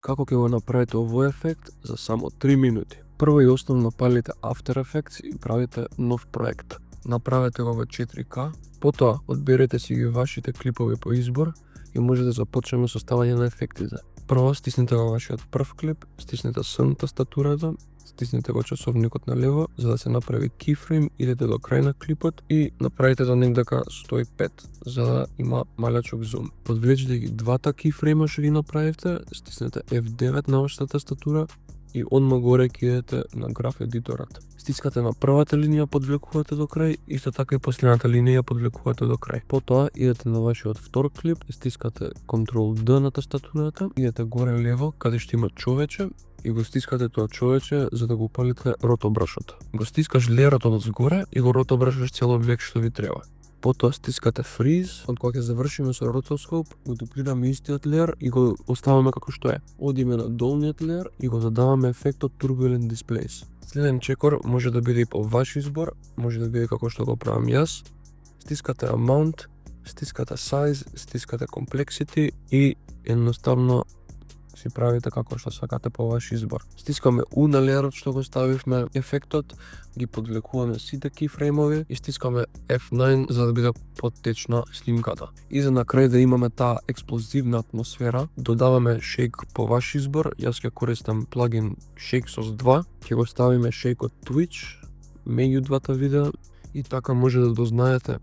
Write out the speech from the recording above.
Како ќе го направите овој ефект за само 3 минути? Прво и основно палите After Effects и правите нов проект. Направете го во 4K, потоа одберете си ги вашите клипови по избор и може да започнеме со ставање на ефектите. Прво стиснете го вашиот прв клип, стиснете S на тастатурата, стиснете го часовникот на лево за да се направи keyframe, идете до крај на клипот и направите за негдека 105 за да има малечок зум. Подвлечете ги двата keyframe што ги направивте, стиснете F9 на вашата тастатура и одма горе ќе идете на граф едиторот. Стискате на првата линија, подвлекувате до крај, исто така и последната линија подвлекувате до крај. Потоа идете на вашиот втор клип, стискате Ctrl D на тастатурата, идете горе лево каде што има човече и го стискате тоа човече за да го палите ротобрашот. Го стискаш леерот од згоре и го ротобрашаш цел објект што ви треба. Потоа стискате Freeze, од кога ќе завршиме со ротоскоп, го дуплираме истиот леер и го оставаме како што е. Одиме на долниот леер и го додаваме ефектот Turbulent Displace. Следен чекор може да биде и по ваш избор, може да биде како што го правам јас. Стискате Amount, стискате Size, стискате Complexity и едноставно си правите како што сакате по ваш избор. Стискаме U на леерот што го ставивме ефектот, ги подвлекуваме сите keyframe-ови и стискаме F9 за да биде поттечна снимката. И за на крај да имаме таа експлозивна атмосфера, додаваме Shake по ваш избор. Јас ќе користам плагин Shake Source 2, ќе го ставиме Shake од Twitch меѓу двата видеа и така може да дознаете